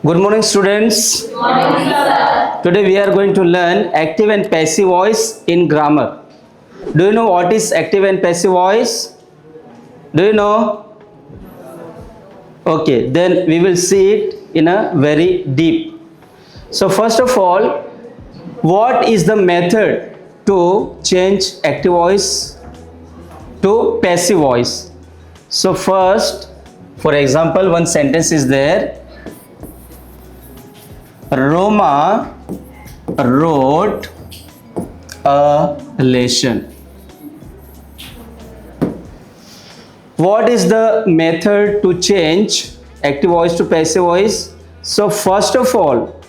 Good morning, students. Good morning, sir. Today we are going to learn active and passive voice in grammar. Do you know what is active and passive voice? Do you know? Okay, then we will see it in a very deep. So first of all, what is the method to change active voice to passive voice? So first, for example, one sentence is there. Roma wrote a lesson. What is the method to change active voice to passive voice? So first of all,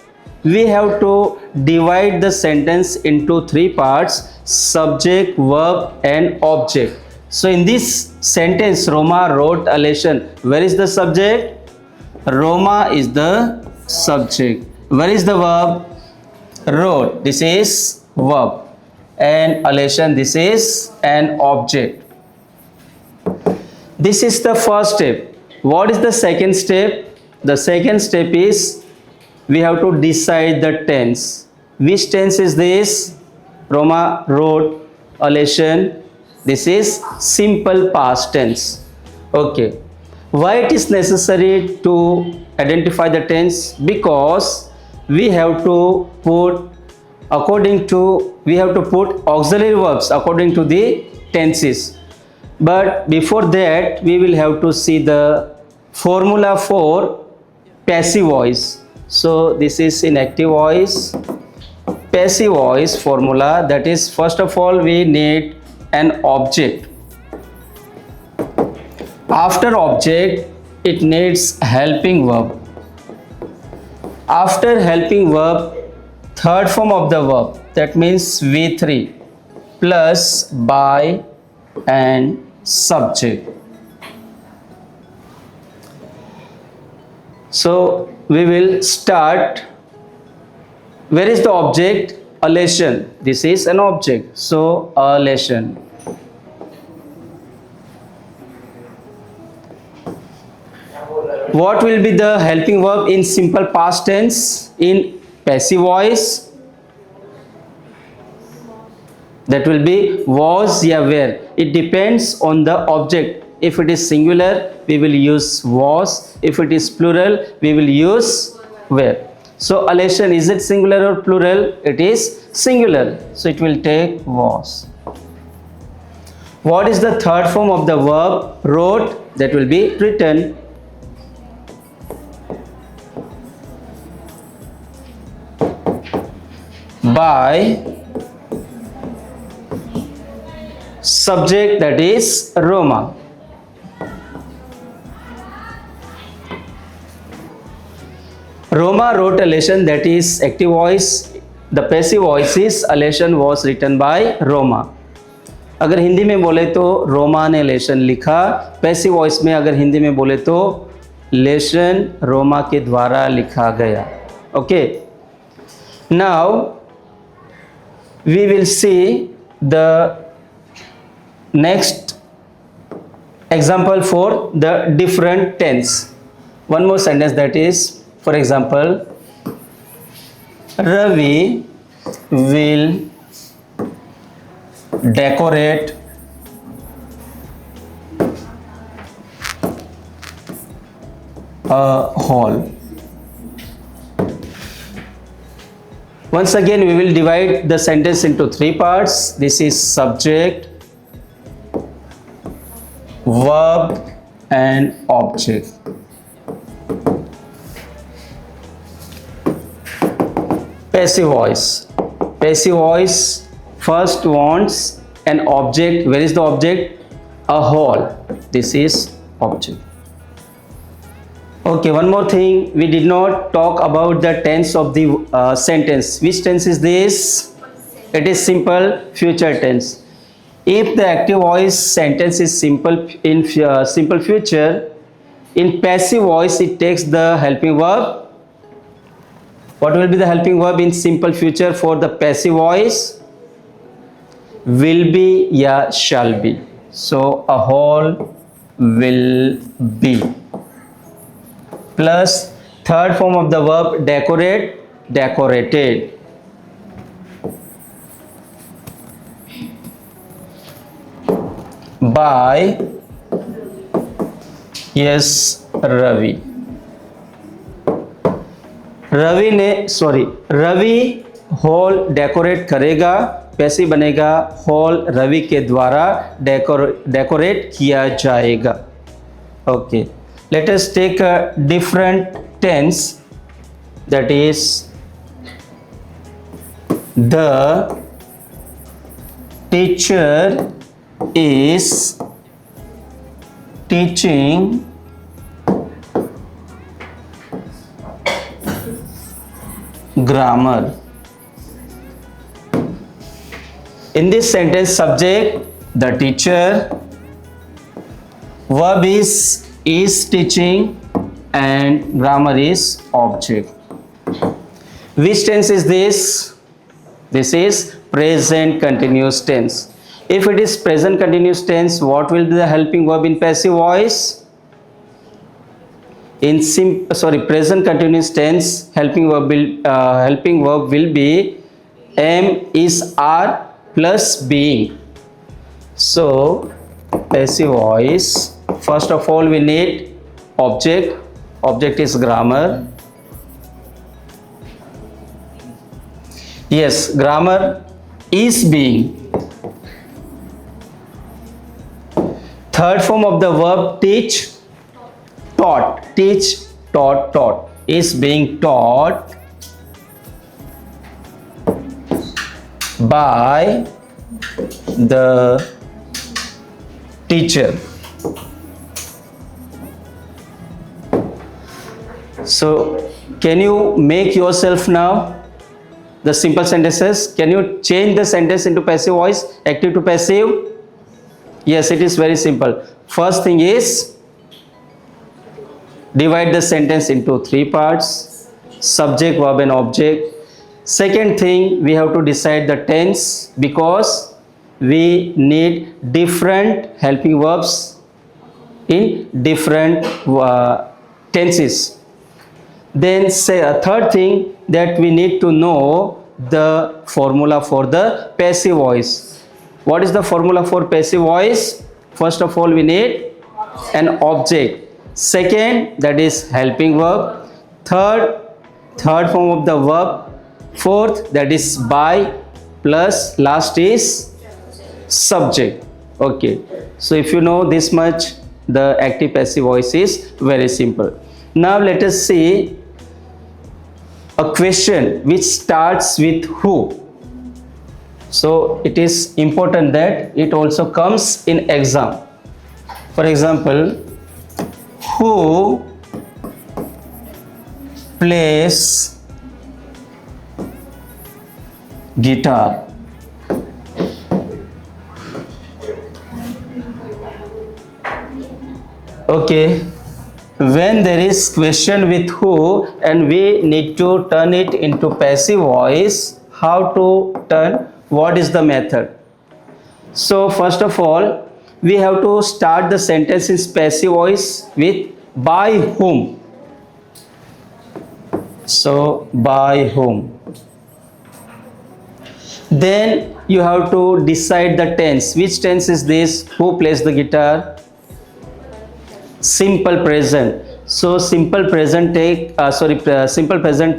we have to divide the sentence into three parts: subject, verb and object. So in this sentence, Roma wrote a lesson. Where is the subject? Roma is the subject. Where is the verb? Wrote. This is verb. And a lesson, this is an object. This is the first step. What is the second step? The second step is we have to decide the tense. Which tense is this? Roma wrote a lesson. This is simple past tense. Okay. Why it is necessary to identify the tense? Because we have to put auxiliary verbs according to the tenses. But before that, we will have to see the formula for passive voice. So this is in active voice. Passive voice formula, that is, first of all we need an object. After object, it needs helping verb. After helping verb, third form of the verb, that means V3 plus by and subject. So we will start. Where is the object? A lesson. This is an object. So a lesson. What will be the helping verb in simple past tense in passive voice? That will be was ya were. It depends on the object. If it is singular, we will use was. If it is plural, we will use were. So a lesson, is it singular or plural? It is singular. So it will take was. What is the third form of the verb? Wrote. That will be written. By subject, that is Roma. Roma wrote a lesson, that is active voice. The passive voice is a lesson was written by Roma. अगर हिंदी में बोले तो रोमा ने lesson लिखा. Passive voice में अगर हिंदी में बोले तो लेसन रोमा के द्वारा लिखा गया. Okay. Now we will see the next example for the different tense. One more sentence, that is, for example, Ravi will decorate a hall. Once again, we will divide the sentence into three parts. This is subject, verb and object. Passive voice. Passive voice first wants an object. Where is the object? A hall. This is object. Okay, one more thing. We did not talk about the tense of the sentence. Which tense is this? It is simple future tense. If the active voice sentence is simple in simple future, in passive voice it takes the helping verb. What will be the helping verb in simple future for the passive voice? Will be या shall be. So a whole will be plus Third form of the verb decorate, decorated. By yes Ravi. Ravi hall decorate करेगा, passive बनेगा hall Ravi के द्वारा decorate किया जाएगा. Okay, let us take a different tense, that is the teacher is teaching grammar. In this sentence, subject the teacher, verb is teaching, and grammar is object. Which tense is this? This is present continuous tense. If it is present continuous tense, what will be the helping verb in passive voice? In present continuous tense, helping verb will be am, is, are plus being. So passive voice, first of all we need object. Object is grammar. Yes, grammar is being. Third form of the verb teach, taught. Teach, taught is being taught by the teacher. So can you make yourself now the simple sentences? Can you change the sentence into passive voice, active to passive? Yes, it is very simple. First thing is divide the sentence into three parts: subject, verb and object. Second thing, we have to decide the tense, because we need different helping verbs in different tenses. Then say a third thing, that we need to know the formula for the passive voice. What is the formula for passive voice? First of all, we need an object. Second, that is helping verb. Third form of the verb. Fourth, that is by, plus last is subject. Okay, so if you know this much, the active passive voice is very simple. Now let us see a question which starts with who. So it is important that it also comes in exam. For example, who plays guitar? Okay, when there is question with who and we need to turn it into passive voice, how to turn? What is the method? So first of all, we have to start the sentence in passive voice with by whom. So by whom. Then you have to decide the tense. Which tense is this? Who plays the guitar? Simple present. So simple present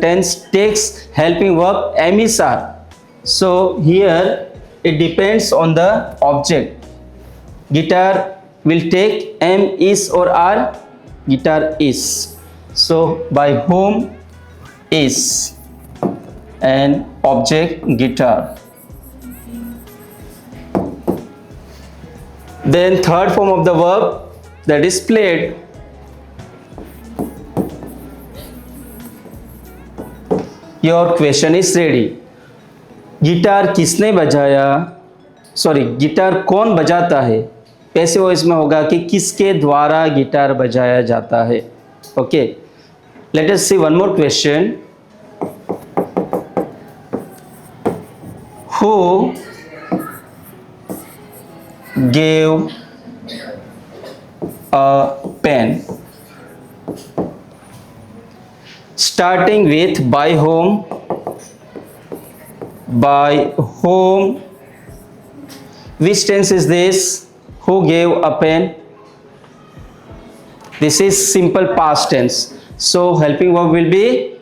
tense takes helping verb am, is, are. So here it depends on the object. Guitar will take am, is or are. Guitar is. So by whom is, and object guitar. Then third form of the verb, that is played. Your question is ready. Guitar किसने बजाया, guitar कौन बजाता है? Passive voice में होगा कि किसके द्वारा गिटार बजाया जाता है. Okay, let us see one more question. Who gave a pen? starting with by whom. By whom. Which tense is this? Who gave a pen? This is simple past tense. So helping verb will be,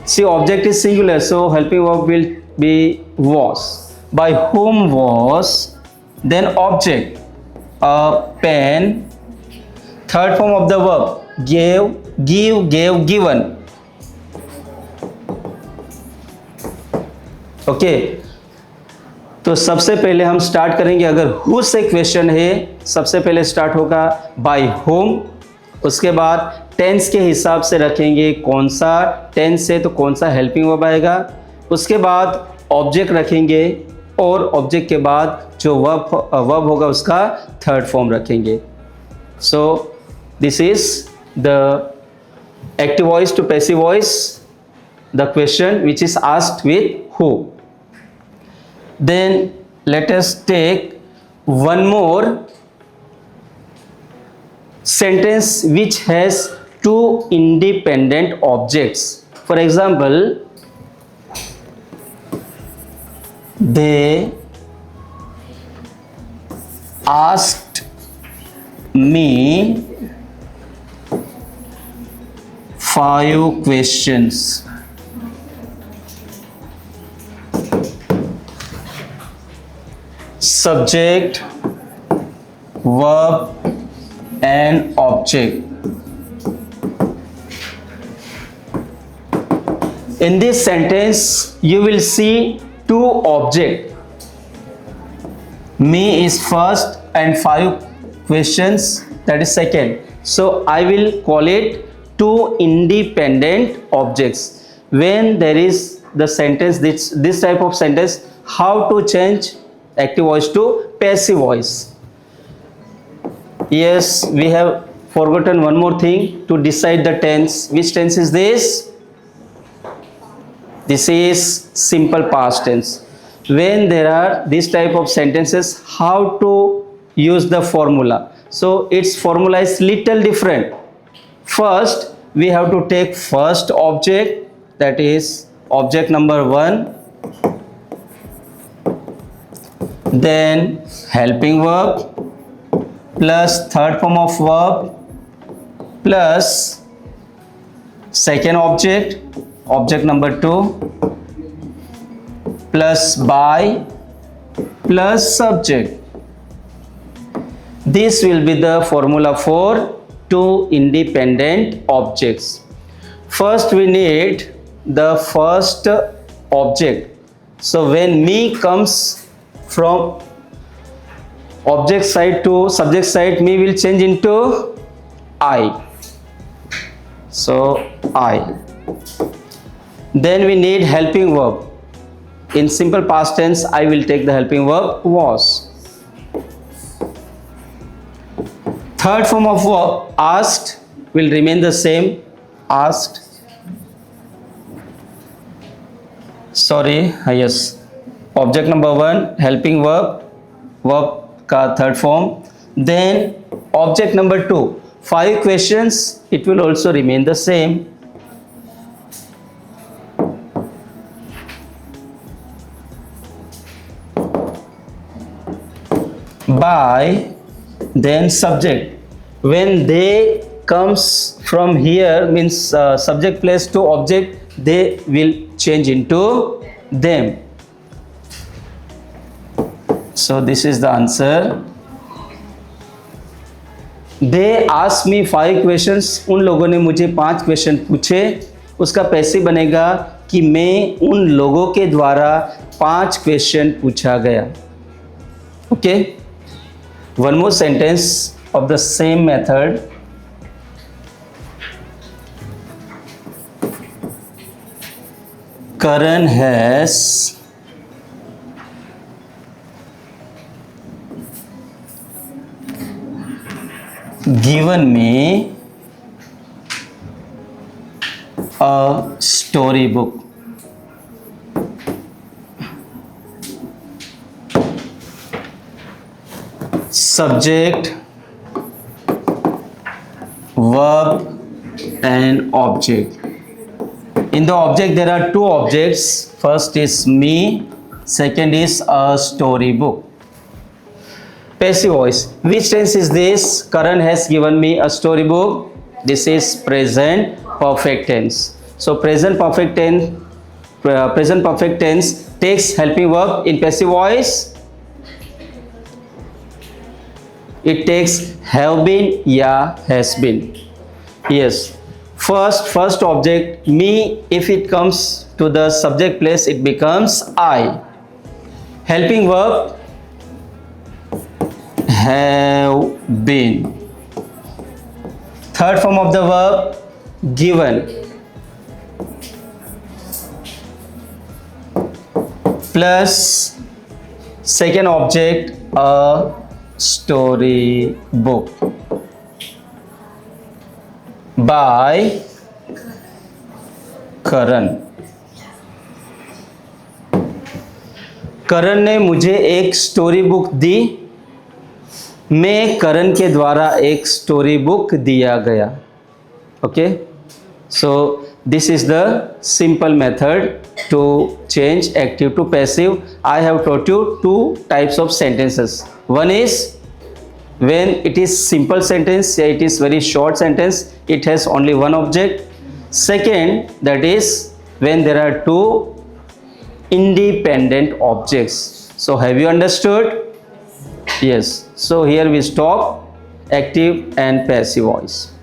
see, object is singular, so helping verb will be was. By whom was, then object, a pen. Third form of the verb, gave, give, gave, given. Okay तो सबसे पहले हम start करेंगे, अगर who से question है सबसे पहले स्टार्ट होगा बाय होम, उसके बाद टेंस के हिसाब से रखेंगे कौन सा टेंस है तो कौन सा हेल्पिंग वर्ब आएगा, उसके बाद ऑब्जेक्ट रखेंगे और ऑब्जेक्ट के बाद जो वर्ब होगा उसका थर्ड फॉर्म रखेंगे. So this is the active voice to passive voice, the question which is asked with who. Then let us take one more sentence which has two independent objects. For example, they asked me 5 questions. Subject, verb and object. In this sentence you will see two objects. Me is first and 5 questions, that is second. So I will call it two independent objects. When there is the sentence, this type of sentence, how to change active voice to passive voice? Yes, we have forgotten one more thing to decide the tense. Which tense is this? This is simple past tense. When there are this type of sentences, how to use the formula? So its formula is little different. First we have to take first object, that is object number 1, then helping verb plus third form of verb plus second object, object number 2, plus by plus subject. This will be the formula for two independent objects. First we need the first object. So when me comes from object side to subject side, me will change into I. So I. Then we need helping verb. In simple past tense I will take the helping verb was. Third form of verb asked will remain the same, asked. Sorry, yes, object number 1 helping verb, verb का third form. Then object number 2 5 questions, it will also remain the same. By, then subject. When they comes from here, means subject place to object, they will change into them. So this is the answer. They asked me 5 questions. उन लोगों ने मुझे 5 question पूछे. उसका passive बनेगा कि मैं उन लोगों के द्वारा 5 क्वेश्चन पूछा गया. Okay, one more sentence of the same method. Karan has given me a storybook. Subject, verb and object. In the object there are two objects. First is me, second is a storybook. Passive voice. Which tense is this? Karan has given me a storybook. This is present perfect tense. So present perfect tense takes helping verb in passive voice. It takes have been, yeah, has been. Yes. First object me, if it comes to the subject place, it becomes I. Helping verb have been. Third form of the verb given plus second object a story book by करण. करण ने मुझे एक story book दी. मैं करण के द्वारा एक story book दिया गया. Okay, so this is the simple method to change active to passive. I have taught you two types of sentences. One is when it is simple sentence, it is very short sentence, it has only one object. Second, that is when there are two independent objects. So have you understood? Yes. So here we stop active and passive voice.